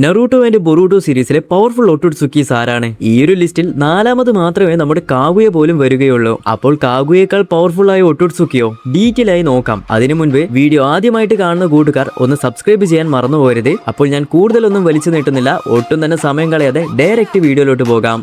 Naruto and Boruto സീരീസിലെ powerful ഒട്ടുട്സുക്കീസ് ആരാണ്? ഈ ഒരു ലിസ്റ്റിൽ നാലാമത് മാത്രമേ നമ്മുടെ കാഗുയ പോലും വരികയുള്ളൂ. അപ്പോൾ കാഗുയേക്കാൾ പവർഫുൾ ആയ ഒട്ടുട്സുക്കിയോ? ഡീറ്റെയിൽ ആയി നോക്കാം. അതിനു മുൻപ് വീഡിയോ ആദ്യമായിട്ട് കാണുന്ന കൂട്ടുകാർ ഒന്ന് സബ്സ്ക്രൈബ് ചെയ്യാൻ മറന്നു പോകരുത്. അപ്പോൾ ഞാൻ കൂടുതലൊന്നും വലിച്ചു നീട്ടുന്നില്ല, ഒട്ടും തന്നെ സമയം കളയാതെ ഡയറക്റ്റ് വീഡിയോയിലോട്ട് പോകാം.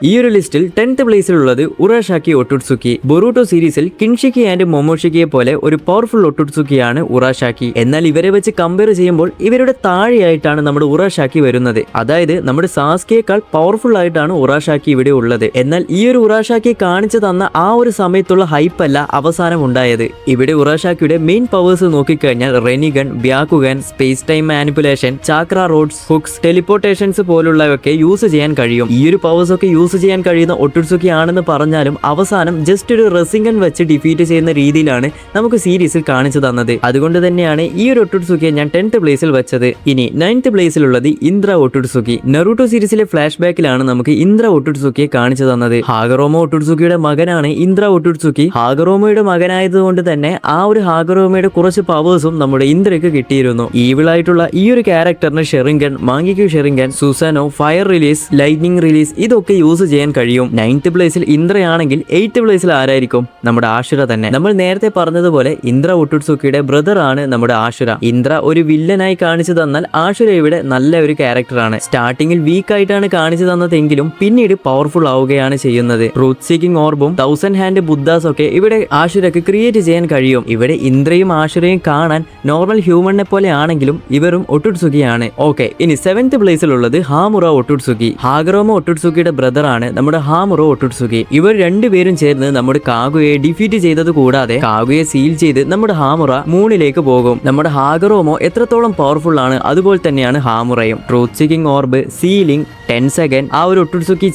ഈ ഒരു ലിസ്റ്റിൽ 10th പ്ലേസിലുള്ളത് ഉറാഷാക്കി ഒട്ടുട്സുക്കി. ബൊറൂട്ടോ സീരീസിൽ കിൻഷിക്കി ആൻഡ് മൊമോഷിക്കിയെ പോലെ ഒരു പവർഫുൾ ഒട്ടുട്സുക്കിയാണ് ഉറാഷാക്കി. എന്നാൽ ഇവരെ വെച്ച് കമ്പയർ ചെയ്യുമ്പോൾ ഇവരുടെ താഴെയായിട്ടാണ് നമ്മുടെ ഉറാഷാക്കി വരുന്നത്. അതായത് നമ്മുടെ സാസ്കയേക്കാൾ പവർഫുൾ ആയിട്ടാണ് ഉറാഷാക്കി ഇവിടെ ഉള്ളത്. എന്നാൽ ഈ ഒരു ഉറാഷാക്കി കാണിച്ചു തന്ന ആ ഒരു സമയത്തുള്ള ഹൈപ്പല്ല അവസാനം ഉണ്ടായത്. ഇവിടെ ഉറാഷാക്കിയുടെ മെയിൻ പവേഴ്സ് നോക്കിക്കഴിഞ്ഞാൽ റെനിഗൺ, ബ്യാക്കുഗൻ, space time manipulation, ചാക്ര roads, hooks, ടെലിപ്പോർട്ടേഷൻസ് പോലുള്ളവയൊക്കെ use ചെയ്യാൻ കഴിയും. ഈ ഒരു പവേഴ്സ് ഒക്കെ യൂസ് ചെയ്യാൻ കഴിയുന്ന ഒട്ടുട്സുക്കി ആണെന്ന് പറഞ്ഞാലും അവസാനം ജസ്റ്റ് ഒരു റെസിംഗൻ വെച്ച് ഡിഫീറ്റ് ചെയ്യുന്ന രീതിയിലാണ് നമുക്ക് സീരീസിൽ കാണിച്ചു തന്നത്. അതുകൊണ്ട് തന്നെയാണ് ഈ ഒരു ഒട്ടുട്സുക്കിയെ ഞാൻ 10th പ്ലേസിൽ വെച്ചത്. ഇനി 9th പ്ലേസിലുള്ളത് ഇന്ദ്ര ഒട്ടുട്സുക്കി. നറൂട്ടോ സീരീസിലെ ഫ്ലാഷ് ബാക്കിലാണ് നമുക്ക് ഇന്ദ്ര ഒട്ടുട്സുക്കിയെ കാണിച്ചു തന്നത്. ഹാഗറോമോ ഒട്ടുട്സുക്കിയുടെ മകനാണ് ഇന്ദ്ര ഒട്ടുട്സുക്കി. ഹാഗറോമോയുടെ മകനായതുകൊണ്ട് തന്നെ ആ ഒരു ഹാഗറോമയുടെ കുറച്ച് പവേഴ്സും നമ്മുടെ ഇന്ദ്രയ്ക്ക് കിട്ടിയിരുന്നു. ഈവിളായിട്ടുള്ള ഈ ഒരു ക്യാരക്ടറിന് ഷെറിംഗൻ, മാങ്കിക്കു ഷെറിംഗൻ, സുസാനോ, ഫയർ റിലീസ്, ലൈറ്റ്നിങ് റിലീസ് ഇതൊക്കെ യൂസ് ചെയ്യാൻ കഴിയും. 9th പ്ലേസിൽ ഇന്ദ്രയാണെങ്കിൽ 8th പ്ലേസിൽ ആരായിരിക്കും? നമ്മുടെ ആഷുര തന്നെ. നമ്മൾ നേരത്തെ പറഞ്ഞതുപോലെ ഇന്ദ്ര ഒട്ടുട്സുക്കിയുടെ ബ്രദർ ആണ് നമ്മുടെ ആഷുര. ഇന്ദ്ര ഒരു വില്ലനായി കാണിച്ചു തന്നാൽ ആഷുര ഇവിടെ നല്ല ഒരു ക്യാരക്ടറാണ്. സ്റ്റാർട്ടിങ്ങിൽ വീക്ക് ആയിട്ടാണ് കാണിച്ചു തന്നതെങ്കിലും പിന്നീട് പവർഫുൾ ആവുകയാണ് ചെയ്യുന്നത്. ട്രൂത്ത് സീക്കിംഗ് ഓർബും 1000 ഹാൻഡ് ബുദ്ധാസ് ഒക്കെ ഇവിടെ ആഷുരക്ക് ക്രിയേറ്റ് ചെയ്യാൻ കഴിയും. ഇവിടെ ഇന്ദ്രയും ആഷുരയും കാണാൻ നോർമൽ ഹ്യൂമണിനെ പോലെ ആണെങ്കിലും ഇവരും ഒട്ടുട്സുക്കിയാണ്. ഓക്കെ, ഇനി 7th പ്ലേസിലുള്ളത് ഹാമുറ ഒട്ടുട്സുക്കി. ഹാഗറോമോ ഒട്ടുട്സുക്കിയുടെ ബ്രദർ ആണ് നമ്മുടെ ഹാമുറോ ഒട്ടുട്സുക്കി. ഇവർ രണ്ടുപേരും ചേർന്ന് നമ്മുടെ കാഗുയെ ഡിഫീറ്റ് ചെയ്തത് കൂടാതെ കാഗുയെ സീൽ ചെയ്ത് നമ്മുടെ ഹാമുറ മൂണിലേക്ക് പോകും. നമ്മുടെ ഹാഗറോമോ എത്രത്തോളം പവർഫുൾ ആണ് അതുപോലെ തന്നെയാണ് ഹാമുറയും. Truth seeking orb, sealing, 10 second, ആ ഒരു ഒട്ടുട്സുക്കി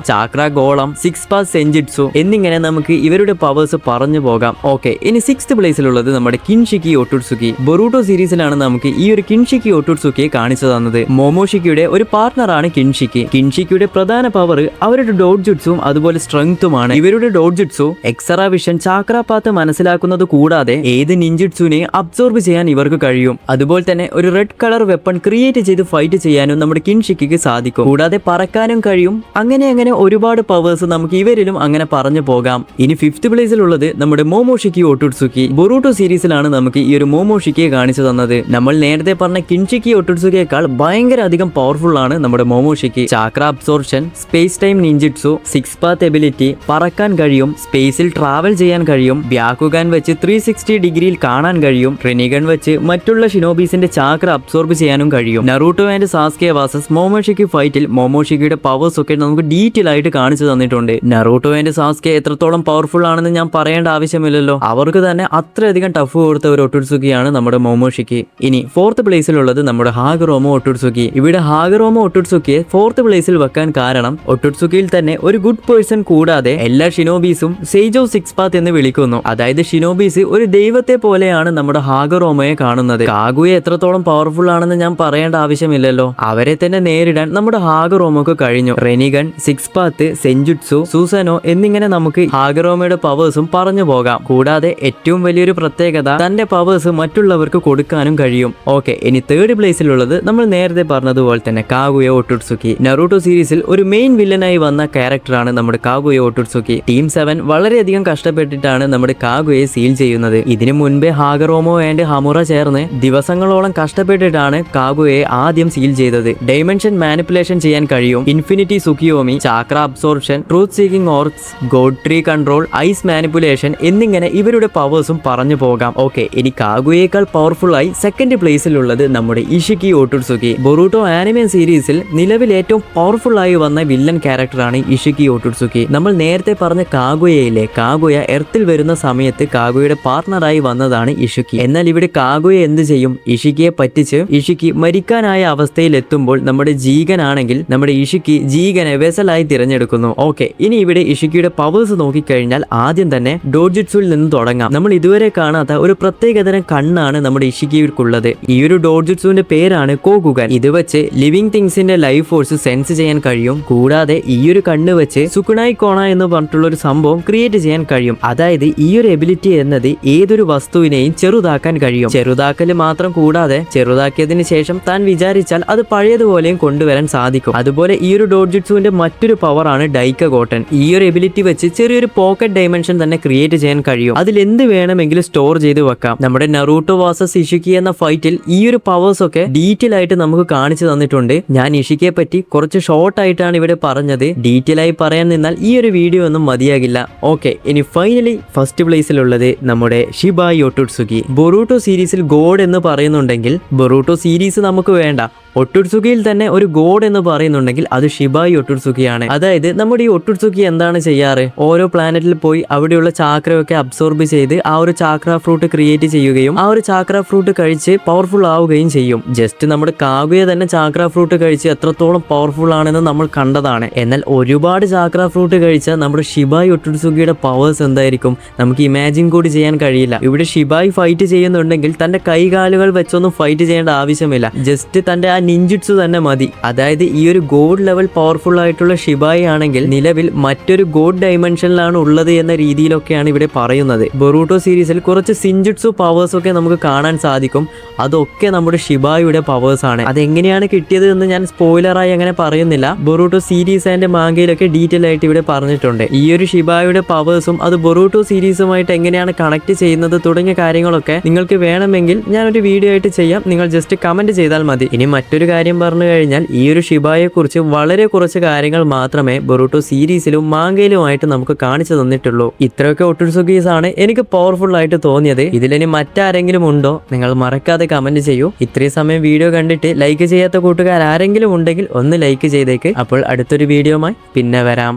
ചാക്ര ഗോളം, 6 പാസ് സെൻജിറ്റ്സു എന്നിങ്ങനെ നമുക്ക് ഇവരുടെ പവേഴ്സ് പറഞ്ഞു പോകാം. ഓക്കെ, ഇനി 6th പ്ലേസിലുള്ളത് നമ്മുടെ കിൻഷിക്കി ഒട്ടുട്സുക്കി. ബൊറൂട്ടോ സീരീസിലാണ് നമുക്ക് ഈ ഒരു കിൻഷിക്കി ഒട്ടുട്സുക്കിയെ കാണിച്ചു തന്നത്. മോമോഷിക്കിയുടെ ഒരു പാർട്ണറാണ് കിൻഷിക്കി. കിൻഷിക്കിയുടെ പ്രധാന പവർ അവരുടെ ഡോഡ്ജുട്സും അതുപോലെ സ്ട്രെങ്ത്തുമാണ്. ഇവരുടെ ഡോഡ്ജുട്സു എക്സറ വിഷൻ, ചാക്ര പാത്ത് മനസ്സിലാക്കുന്നത് കൂടാതെ ഏത് നിഞ്ചുട്സുനെയും അബ്സോർബ് ചെയ്യാൻ ഇവർക്ക് കഴിയും. അതുപോലെ തന്നെ ഒരു റെഡ് കളർ വെപ്പൺ ക്രിയേറ്റ് ചെയ്ത് ഫൈറ്റ് ചെയ്യാനും നമ്മുടെ കിൻഷിക്കിക്ക് സാധിക്കും. കൂടാതെ പറക്കാനും കഴിയും. അങ്ങനെ ഒരുപാട് പവേഴ്സ് നമുക്ക് ഇവരിലും അങ്ങനെ പറഞ്ഞു പോകാം. ഇനി 5th പ്ലേസിലുള്ളത് നമ്മുടെ മോമോഷിക്കി ഒട്ടുട്സുക്കി. ബൊറൂട്ടോ സീരീസിലാണ് നമുക്ക് ഈ ഒരു മോമോഷിക്കിയെ കാണിച്ചു തന്നത്. നമ്മൾ നേരത്തെ പറഞ്ഞ കിൻഷിക്കി ഒട്ടുട്സുക്കിയേക്കാൾ ഭയങ്കര അധികം പവർഫുൾ ആണ് നമ്മുടെ Momoshiki. Chakra absorption, space time ninjutsu, 6 path ability, പറക്കാൻ കഴിയും, സ്പേസിൽ ട്രാവൽ ചെയ്യാൻ കഴിയും, ബ്യാക്കുഗൻ വെച്ച് 360 ഡിഗ്രിയിൽ കാണാൻ കഴിയും, റെനിഗൺ വെച്ച് മറ്റുള്ള ഷിനോബീസിന്റെ ചാക്ര അബ്സോർബ് ചെയ്യാനും കഴിയും. നറൂട്ടോ ആൻഡ് സാസ്കെ വാസസ് മോമോഷിക്കി ഫൈറ്റിൽ മോമോഷിക്കിയുടെ പവേഴ്സ് ഒക്കെ നമുക്ക് ഡീറ്റെയിൽ ആയിട്ട് കാണിച്ചു തന്നിട്ടുണ്ട്. നറൂട്ടോ ആൻഡ് സാസ്കെ എത്രത്തോളം പവർഫുൾ ആണെന്ന് ഞാൻ പറയേണ്ട ആവശ്യമില്ലല്ലോ. അവർക്ക് തന്നെ അത്രയധികം ടഫ് കൊടുത്ത ഒരു ഒട്ടുട്സുക്കിയാണ് നമ്മുടെ മോമോഷിക്കി. ഇനി 4th പ്ലേസിലുള്ളത് നമ്മുടെ ഹാഗറോമോ ഒട്ടുട്സുക്കി. ഇവിടെ ഹാഗറോമോ ഒട്ടുട്സുക്കിയെ 4th പ്ലേസിൽ വെക്കാൻ കാരണം ഒട്ടുട്സുക്കിയിൽ തന്നെ ഒരു ഗുഡ് പേഴ്സൺ കൂടാതെ എല്ലാ ഷിനോബീസും സേജ് ഓഫ് 6 പാത്ത് എന്ന് വിളിക്കുന്നു. അതായത് ഷിനോബീസ് ഒരു ദൈവത്തെ പോലെയാണ് നമ്മുടെ ഹാഗറോമോയെ കാണുന്നത്. കാഗുയെ എത്രത്തോളം പവർഫുൾ ആണെന്ന് ഞാൻ പറയേണ്ട ആവശ്യമില്ലല്ലോ. അവരെ തന്നെ നേരിടാൻ നമ്മുടെ ഹാഗറോമോക്ക് കഴിഞ്ഞു. റെനിഗൺ, 6 പാത്ത്, സെൻജുട്സു, സുസാനോ എന്നിങ്ങനെ നമുക്ക് ഹാഗറോമയുടെ പവേഴ്സും പറഞ്ഞു പോകാം. കൂടാതെ ഏറ്റവും വലിയൊരു പ്രത്യേകത തന്റെ പവേഴ്സ് മറ്റുള്ളവർക്ക് കൊടുക്കാനും കഴിയും. ഓക്കെ, ഇനി 3rd പ്ലേസിലുള്ളത് നമ്മൾ നേരത്തെ പറഞ്ഞതുപോലെ തന്നെ കാഗുയ ഒട്ടുട്സുക്കി. നറൂട്ടോ സീരീസിൽ ഒരു മെയിൻ വില്ലനായി വന്ന ക്യാരക്ടറാണ് നമ്മുടെ കാഗുയ ഒട്ടുട്സുക്കി. ടീം 7 വളരെയധികം കഷ്ടപ്പെട്ടിട്ടാണ് നമ്മുടെ കാഗുയെ സീൽ ചെയ്യുന്നത്. ഇതിനു മുൻപേ ഹാഗറോമോ ആൻഡ് ഹമുറ ചേർന്ന് ദിവസങ്ങളോളം കഷ്ടപ്പെട്ടിട്ടാണ് കാഗുയെ ആദ്യം സീൽ ചെയ്തത്. ഡൈമെൻഷൻ മാനിപ്പുലേഷൻ ചെയ്യാൻ കഴിയും, infinity Tsukuyomi, chakra absorption, truth seeking orbs, god tree control, ice manipulation എന്നിങ്ങനെ ഇവരുടെ പവേഴ്സും പറഞ്ഞു പോകാം. ഓക്കെ, ഇനി കാഗുയേക്കാൾ പവർഫുൾ ആയി 2nd പ്ലേസിലുള്ളത് നമ്മുടെ ഇഷിക്കി ഒട്ടുട്സുക്കി. ബൊറൂട്ടോ ആനിമെ സീരീസിൽ നിലവിൽ ഏറ്റവും പവർഫുൾ ആയി വന്ന വില്ലൻ ക്യാരക്ടറാണ് ഇഷിക്കി ഒട്ടുട്സുക്കി. നമ്മൾ നേരത്തെ പറഞ്ഞ കാഗുയയിലെ കാഗുയ എർത്തിൽ വരുന്ന സമയത്ത് കാഗുയയുടെ പാർട്ണറായി വന്നതാണ് ഇഷിക്കി. എന്നാൽ ഇവിടെ കാഗുയ എന്ത് ചെയ്യും? ഇഷിക്കിയെ പറ്റിച്ച് ഇഷിക്കി മരിക്കാനായ അവസ്ഥയിൽ എത്തുമ്പോൾ നമ്മുടെ ജീഗൻ ആണെങ്കിൽ നമ്മുടെ ഇഷിക്കി ജീഗനെ വെസലായി തിരഞ്ഞെടുക്കുന്നു. ഓക്കെ, ഇനി ഇവിടെ ഇഷിക്കിയുടെ പവേഴ്സ് നോക്കിക്കഴിഞ്ഞാൽ ആദ്യം തന്നെ ഡോജുട്സുവിൽ നിന്ന് തുടങ്ങാം. നമ്മൾ ഇതുവരെ കാണാത്ത ഒരു പ്രത്യേകതരം കണ്ണാണ് നമ്മുടെ ഇഷിക്കിക്കുള്ളത്. ഈ ഒരു ഡോജുട്സുവിന്റെ പേരാണ് കോകുഗൻ. ഇത് വെച്ച് ലിവിംഗ് തിങ്സിന്റെ ലൈഫ് ഫോഴ്സ് സെൻസ് ചെയ്യാൻ കഴിയും. കൂടാതെ ഈ ഒരു കണ്ണ് വെച്ച് സുക്കുനായി കോണ എന്ന് പറഞ്ഞിട്ടുള്ള ഒരു സംഭവം ക്രിയേറ്റ് ചെയ്യാൻ കഴിയും. അതായത് ഈ ഒരു എബിലിറ്റി എന്നത് ഏതൊരു വസ്തുവിനെയും ചെറുതാക്കാൻ കഴിയും. ചെറുതാക്കല് മാത്രം കൂടാതെ ചെറുതാക്കിയതിന് ശേഷം താൻ വിചാരിച്ചാൽ അത് പഴയതുപോലെയും കൊണ്ടുവരാൻ സാധിക്കും. അതുപോലെ ഈ ഒരു ഡോജുട്സുവിന്റെ മറ്റൊരു പവർ ആണ് ഡൈക്ക ഗോട്ടൻ. ഈ ഒരു എബിലിറ്റി വെച്ച് ചെറിയൊരു പോക്കറ്റ് ഡൈമെൻഷൻ തന്നെ ക്രിയേറ്റ് ചെയ്യാൻ കഴിയും. അതിൽ എന്ത് വേണമെങ്കിലും സ്റ്റോർ ചെയ്ത് വെക്കാം. നമ്മുടെ നറൂട്ടോ വാസസ് ഇഷിക്കി എന്ന ഫൈറ്റിൽ ഈ ഒരു പവേഴ്സ് ഒക്കെ ഡീറ്റെയിൽ ആയിട്ട് നമുക്ക് കാണിച്ചു തന്നിട്ടുണ്ട്. ഞാൻ ഇഷിക്കിയെ പറ്റി കുറച്ച് ഷോർട്ട് ആയിട്ടാണ് ഇവിടെ പറഞ്ഞത്. ഡീറ്റെയിൽ ആയി പറയാൻ നിന്നാൽ ഈ ഒരു വീഡിയോ ഒന്നും മതിയാകില്ല. ഓക്കെ, ഇനി ഫൈനലി ഫസ്റ്റ് പ്ലേസിലുള്ളത് നമ്മുടെ ഷിബായി ഒട്ടുട്സുക്കി. ബൊറൂട്ടോ സീരീസിൽ ഗോഡ് എന്ന് പറയുന്നുണ്ടെങ്കിൽ ബൊറൂട്ടോ സീരീസ് നമുക്ക് വേണ്ട. ഒട്ടുട്സുക്കിയിൽ തന്നെ ഒരു ഗോഡ് എന്ന് പറയുന്നുണ്ടെങ്കിൽ അത് ഷിബായി ഒട്ടുട്സുക്കിയാണ്. അതായത് നമ്മുടെ ഈ ഒട്ടുട്സുക്കി എന്താണ് ചെയ്യാറ്? ഓരോ പ്ലാനറ്റിൽ പോയി അവിടെയുള്ള ചാക്രയൊക്കെ അബ്സോർബ് ചെയ്ത് ആ ഒരു ചാക്ര ഫ്രൂട്ട് ക്രിയേറ്റ് ചെയ്യുകയും ആ ഒരു ചാക്ര ഫ്രൂട്ട് കഴിച്ച് പവർഫുൾ ആവുകയും ചെയ്യും. ജസ്റ്റ് നമ്മുടെ കാഗുയ തന്നെ ചാക്ര ഫ്രൂട്ട് കഴിച്ച് എത്രത്തോളം പവർഫുൾ ആണെന്ന് നമ്മൾ കണ്ടതാണ്. എന്നാൽ ഒരുപാട് ചാക്ര ഫ്രൂട്ട് കഴിച്ച നമ്മുടെ ഷിബായി ഒട്ടുട്സുക്കിയുടെ പവേഴ്സ് എന്തായിരിക്കും നമുക്ക് ഇമാജിൻ കൂടി ചെയ്യാൻ കഴിയില്ല. ഇവിടെ ഷിബായി ഫൈറ്റ് ചെയ്യുന്നുണ്ടെങ്കിൽ തന്റെ കൈകാലുകൾ വെച്ചൊന്നും ഫൈറ്റ് ചെയ്യേണ്ട ആവശ്യമില്ല. ജസ്റ്റ് തന്റെ ആ നിഞ്ചുട്സു തന്നെ മതി. അതായത് ഈ ഒരു ഗോഡ് ലെവൽ പവർഫുൾ ആയിട്ടുള്ള ഷിബായി ആണെങ്കിൽ നിലവിൽ മറ്റൊരു ഗോഡ് ഡൈമെൻഷനിലാണ് ഉള്ളത് എന്ന രീതിയിലൊക്കെയാണ് ഇവിടെ പറയുന്നത്. ബൊറൂട്ടോ സീരീസിൽ കുറച്ച് സിഞ്ചുട്സു പവേഴ്സ് ഒക്കെ നമുക്ക് കാണാൻ സാധിക്കും. അതൊക്കെ നമ്മുടെ ഷിബായിയുടെ പവേഴ്സ് ആണ്. അതെങ്ങനെയാണ് കിട്ടിയത് എന്ന് ഞാൻ സ്പോയിലറായി അങ്ങനെ പറയുന്നില്ല. ബൊറൂട്ടോ സീരീസ് ആൻഡ് മാംഗയിലൊക്കെ ഡീറ്റെയിൽ ആയിട്ട് ഇവിടെ പറഞ്ഞിട്ടുണ്ട്. ഈ ഒരു ഷിബായിയുടെ പവേഴ്സും അത് ബൊറൂട്ടോ സീരീസുമായിട്ട് എങ്ങനെയാണ് കണക്ട് ചെയ്യുന്നത് തുടങ്ങിയ കാര്യങ്ങളൊക്കെ നിങ്ങൾക്ക് വേണമെങ്കിൽ ഞാനൊരു വീഡിയോ ആയിട്ട് ചെയ്യാം. നിങ്ങൾ ജസ്റ്റ് കമന്റ് ചെയ്താൽ മതി. ഇനി മറ്റൊരു കാര്യം പറഞ്ഞു കഴിഞ്ഞാൽ ഈ ഒരു ഷിബായെ കുറിച്ച് വളരെ കുറച്ച് കാര്യങ്ങൾ മാത്രമേ ബൊറൂട്ടോ സീരീസിലും മാംഗയിലുമായിട്ട് നമുക്ക് കാണിച്ചു തന്നിട്ടുള്ളൂ. ഇത്രയൊക്കെ ഒട്ടുട്സുക്കീസ് ആണ് എനിക്ക് പവർഫുൾ ആയിട്ട് തോന്നിയത്. ഇതിലിനി മറ്റാരെങ്കിലും ഉണ്ടോ? നിങ്ങൾ മറക്കാതെ കമന്റ് ചെയ്യൂ. ഇത്രയും സമയം വീഡിയോ കണ്ടിട്ട് ലൈക്ക് ചെയ്യാത്ത കൂട്ടുകാർ ആരെങ്കിലും ഉണ്ടെങ്കിൽ ഒന്ന് ലൈക്ക് ചെയ്തേക്ക്. അപ്പോൾ അടുത്തൊരു വീഡിയോയുമായി പിന്നെ വരാം.